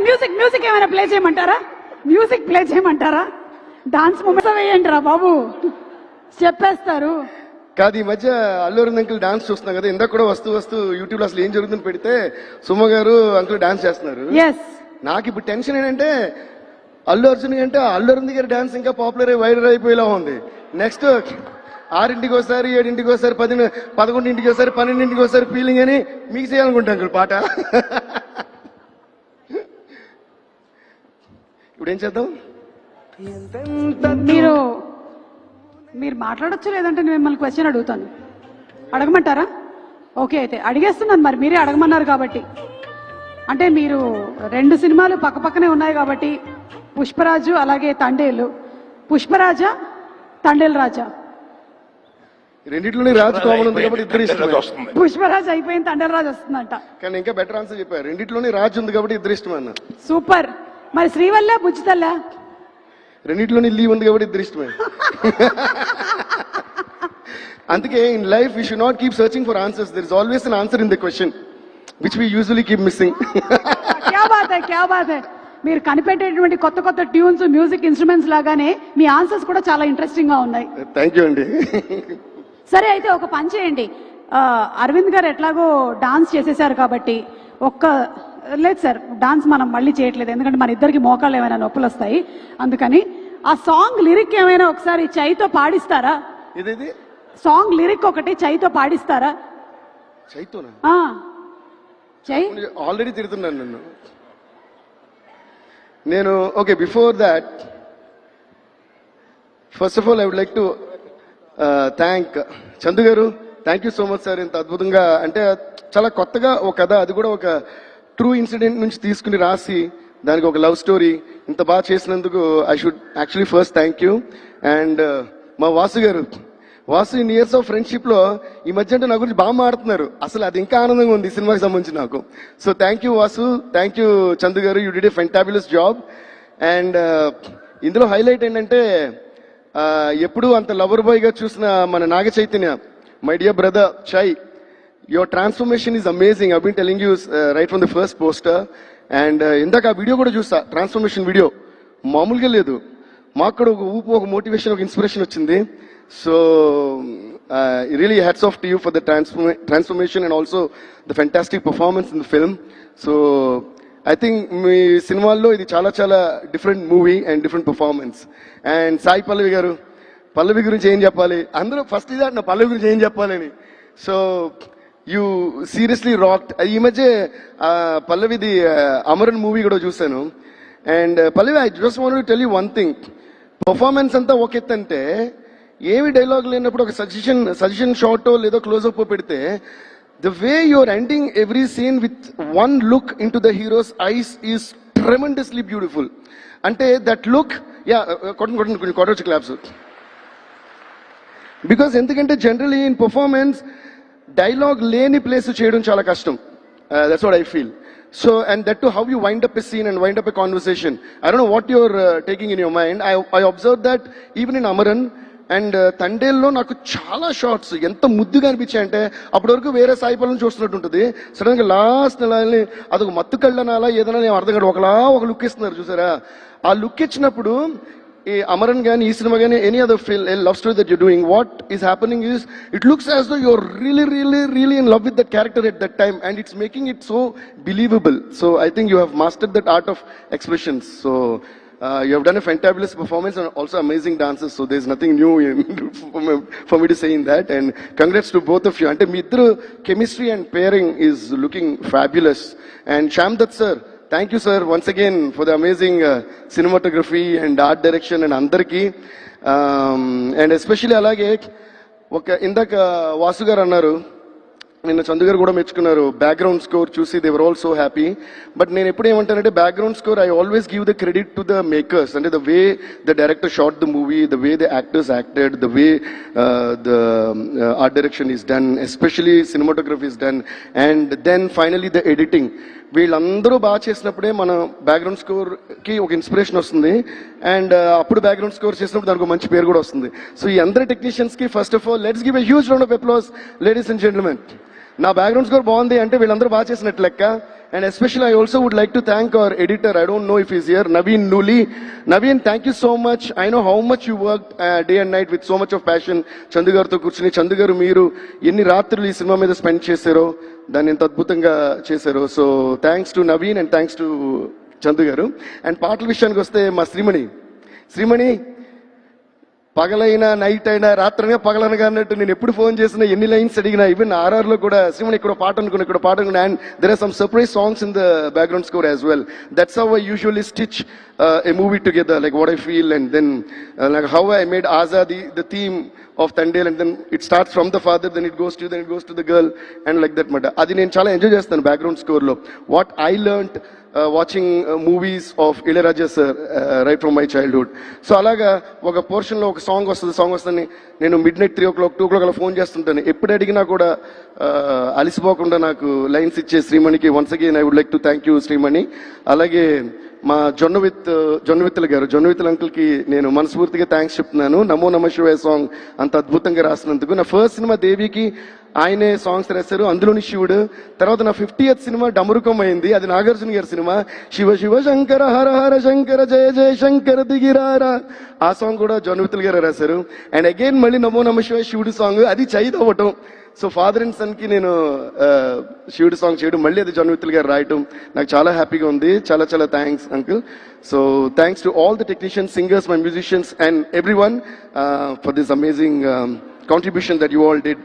Music music ఏమైనా play చేయమంటారా? Music play చేయమంటారా? డాన్స్ మూమెంట్స్ వేయండి రా బాబు, చెప్పేస్తారు. కాదు, ఈ మధ్య అల్లు అరవింద్ అంకుల్ డాన్స్ చూస్తున్నాం కదా, ఇందాక కూడా వస్తూ యూట్యూబ్ లో అసలు ఏం జరుగుతుందని పెడితే సుమ గారు అంకుల్ డాన్స్ చేస్తున్నారు. నాకు ఇప్పుడు టెన్షన్ ఏంటంటే అల్లు అర్జున్ అంటే అల్లు అరవింద్ గారి డాన్స్ ఇంకా పాపులర్ వైరల్ అయిపోయేలా ఉంది. నెక్స్ట్ 6ంటికి ఒకసారి, 7ంటికి ఒకసారి, 11ంటికి ఒకసారి, 12ంటికి ఒకసారి ఫీలింగ్ అని మీకు చేయాలనుకుంటా అంకుల్ పాట. ఇప్పుడు ఏం చేద్దాం? మీరు మాట్లాడొచ్చు, లేదంటే నేను మిమ్మల్ని క్వశ్చన్ అడుగుతాను. అడగమంటారా? ఓకే, అయితే అడిగేస్తున్నాను. మరి మీరే అడగమన్నారు కాబట్టి. అంటే మీరు 2 సినిమాలు పక్కపక్కనే ఉన్నాయి కాబట్టి, పుష్పరాజు అలాగే తండేలు. పుష్పరాజా, తండేలు రాజా? రెండిట్లోనే రాజు కామన్ ఉంది కాబట్టి ఇద్దరు ఇష్టం. పుష్పరాజు అయిపోయింది, తండేలు రాజు వస్తుందంట. కానీ ఇంకా బెటర్ ఆన్సర్ చెప్పారు, రెండిట్లోనే రాజు ఉంది కాబట్టి ఇద్దరు ఇష్టం అన్న. సూపర్. మరి శ్రీవల్ల బుజ్జితల్ల? రెండిట్లోనే లీవ్ ఉంది కాబట్టి ఇద్దరు ఇష్టమే. అందుకే in life we should not keep searching for answers. There is always an answer in the question which we usually keep missing. క్యా బాత్ హై, క్యా బాత్ హై. మీరు కనిపెట్టేటువంటి కొత్త కొత్త ట్యూన్స్, మ్యూజిక్ ఇన్స్ట్రుమెంట్స్ లాగానే మీ ఆన్సర్స్ కూడా చాలా ఇంట్రెస్టింగ్ గా ఉన్నాయి. థ్యాంక్ యూ అండి. సరే, అయితే ఒక పని చేయండి. అరవింద్ గారు ఎట్లాగో డాన్స్ చేసేసారు కాబట్టి లేదు సార్, డాన్స్ మనం మళ్ళీ చేయట్లేదు, ఎందుకంటే మన ఇద్దరికి మోకాళ్ళు ఏమైనా నొప్పులు వస్తాయి. అందుకని ఆ సాంగ్ లిరిక్ ఏమైనా ఒకసారి చైతో పాడిస్తారా? ఇది సాంగ్ లిరిక్ ఒకటి చైతో పాడిస్తారా? చైతోనా? చై ఆల్రెడీ తిడుతున్నాను నన్ను నేను. Okay, before that first of all I would like to thank Chandu garu. Thank you so much sir. ఇంత అద్భుతంగా, అంటే చాలా కొత్తగా ఒక కథ, అది కూడా ఒక ట్రూ ఇన్సిడెంట్ నుంచి తీసుకుని రాసి దానికి ఒక లవ్ స్టోరీ ఇంత బాగా చేసినందుకు I should actually first thank you. And మా వాసు గారు, Vasu in years of friendship లో ఈ మధ్య అంటే నా గురించి బాగా మాడుతున్నారు. అసలు అది ఇంకా ఆనందంగా ఉంది ఈ సినిమాకి సంబంధించి నాకు. So thank you Vasu, thank you Chandu garu, you did a fantabulous job. And ఇందులో హైలైట్ ఏంటంటే ఎప్పుడు అంత లవర్ బాయ్ గా చూసిన మన Naga Chaitanya, my dear brother Chai, your transformation is amazing. I've been telling you right from the first poster. And ఇందాక ఆ video కూడా చూసా, ట్రాన్స్ఫర్మేషన్ వీడియో మామూలుగా లేదు. మాకు కూడా ఒక ఊపు, ఒక మోటివేషన్, ఒక ఇన్స్పిరేషన్ వచ్చింది. So really hats off to you for the transformation and also the fantastic performance in the film. So I think మీ సినిమాల్లో ఇది చాలా చాలా different movie and different performance. And Sai Pallavi గారు, పల్లవి గురించి ఏం చెప్పాలి? అందరూ ఫస్ట్ ఇది అంటున్నా పల్లవి గురించి ఏం చెప్పాలని. So you seriously rocked. ఈ మధ్య పల్లవిది అమరన్ మూవీ కూడా చూశాను. And Pallavi, I just want to tell you one thing. Performance అంతా ఒక ఎత్తు అంటే, ఏమి డైలాగ్ లేనప్పుడు ఒక సజెషన్ షార్ట్ లేదో క్లోజ్అప్ పెడితే, the way you're ending every scene with one look into the heroes eyes is tremendously beautiful. అంటే దట్ లుక్, యా కొట్టొచ్చు క్లాప్స్. బికాస్ ఎందుకంటే జనరలీ ఇన్ పర్ఫార్మెన్స్ డైలాగ్ లేని ప్లేస్ చేయడం చాలా కష్టం. That's what I feel. So and that to how you wind up a scene and wind up a conversation. I don't know what your taking in your mind. I observe that even in Amaran and తండేల్లో నాకు చాలా shorts ఎంత ముద్దుగా అనిపించాయంటే, అప్పటి వరకు వేరే సాయి పనులను చూస్తున్నట్టు ఉంటుంది. సడన్ గా లాస్ట్ నెలని అదొక మత్తు కళ్ళనాలా ఏదైనా నేను అర్థం కాదు, ఒకలా ఒక లుక్ ఇస్తున్నారు చూసారా. ఆ లుక్ ఇచ్చినప్పుడు ఈ అమరన్ గానీ, ఈ సినిమా గానీ, any other love story that you're doing, what is happening is it looks as though you're really in love with that character at that time, and it's making it so believable. So I think you have mastered that art of expressions. So you have done a fantabulous performance and also amazing dances. So there's nothing new for me to say in that. And congrats to both of you. Ante మీ ఇద్దరు chemistry and pairing is looking fabulous. And Shyam Dutt sir, thank you sir once again for the amazing cinematography and art direction and andarki. And especially alage oka indaka Vasu garu annaru, నిన్న చందు గారు కూడా మెచ్చుకున్నారు, background score చూసి they were all so happy. But నేను ఎప్పుడు ఏమంటానంటే, background score I always give the credit to the makers. అంటే the way the director shot the movie, the way the actors acted, the way the art direction is done, especially cinematography is done, and then finally the editing. వీళ్ళందరూ బాగా చేసినప్పుడే మన background score కి ఒక inspiration వస్తుంది. And అప్పుడు background score చేసినప్పుడు దానికి మంచి పేరు కూడా వస్తుంది. సో ఈ అందరి టెక్నీషియన్స్ కి first of all let's give a huge round of applause, ladies and gentlemen. నా బ్యాక్గ్రౌండ్ స్కోర్ బాగుంది అంటే వీళ్ళందరూ బాగా చేసినట్టు లెక్క. And especially I also would like to thank our editor, I don't know if is here, Naveen Nooli. Naveen, thank you so much. I know how much you work day and night with so much of passion. Chandu గారితో కూర్చుని, చందు గారు మీరు ఎన్ని రాత్రులు ఈ cinema మీద spend చేశారో, దాన్ని ఎంత అద్భుతంగా చేశారో. So thanks to Naveen and thanks to Chandu గారు. అండ్ పాటల విషయానికి వస్తే మా శ్రీమణి పగలైనా నైట్ అయినా రాత్రైనా పగలనగా అన్నట్టు నేను ఎప్పుడు ఫోన్ చేసినా, ఎన్ని లైన్స్ అడిగినా, ఈవెన్ ఆర్ఆర్లో కూడా శ్రీమణి ఇక్కడ పాట అనుకున్నా, ఇక్కడ పాట అనుకున్నా. And there are some surprise songs in the background score as well. That's how I usually stitch a movie together, like what I feel, and then like how I made Azadi the theme of Tandel, and then it starts from the father, then it goes to the girl, and like that మాట. అది నేను చాలా enjoy చేస్తాను background score లో. What I learned watching movies of Ilaiyaraaja sir right from my childhood. So అలాగా ఒక portion లో ఒక సాంగ్ వస్తుంది, నేను midnight 3 o'clock 2 o'clock అలా ఫోన్ చేస్తుంటాను. ఎప్పుడు అడిగినా కూడా అలిసిపోకుండా నాకు లైన్స్ ఇచ్చే శ్రీమణికి once again I would like to thank you Srimani. అలాగే మా జొన్నవిత్తుల అంకుల్ కి నేను మనస్ఫూర్తిగా థ్యాంక్స్ చెప్తున్నాను. నమో నమ శివాయ సాంగ్ అంత అద్భుతంగా రాసినందుకు. నా ఫస్ట్ సినిమా దేవికి ఆయనే సాంగ్స్ రాశారు, అందులోని శివుడు. తర్వాత నా 50th సినిమా డమరుకం అయింది, అది నాగార్జున గారి సినిమా. శివ శివ శంకర హర హర శంకర జయ జయ శంకర దిగిరారా, ఆ సాంగ్ కూడా జొన్నవిత్తుల గారు రాశారు. అండ్ అగైన్ మళ్ళీ నమో నమ శివాయ శివుడు సాంగ్, అది చైత్ అవ్వటం. సో ఫాదర్ అండ్ సన్ కి నేను శివుడు సాంగ్ చేయడం, మళ్ళీ అది జొన్నవిత్తుల గారు రాయటం నాకు చాలా హ్యాపీగా ఉంది. చాలా చాలా thanks uncle. So thanks to all the technicians, singers, my musicians and every one for this amazing contribution that you all did.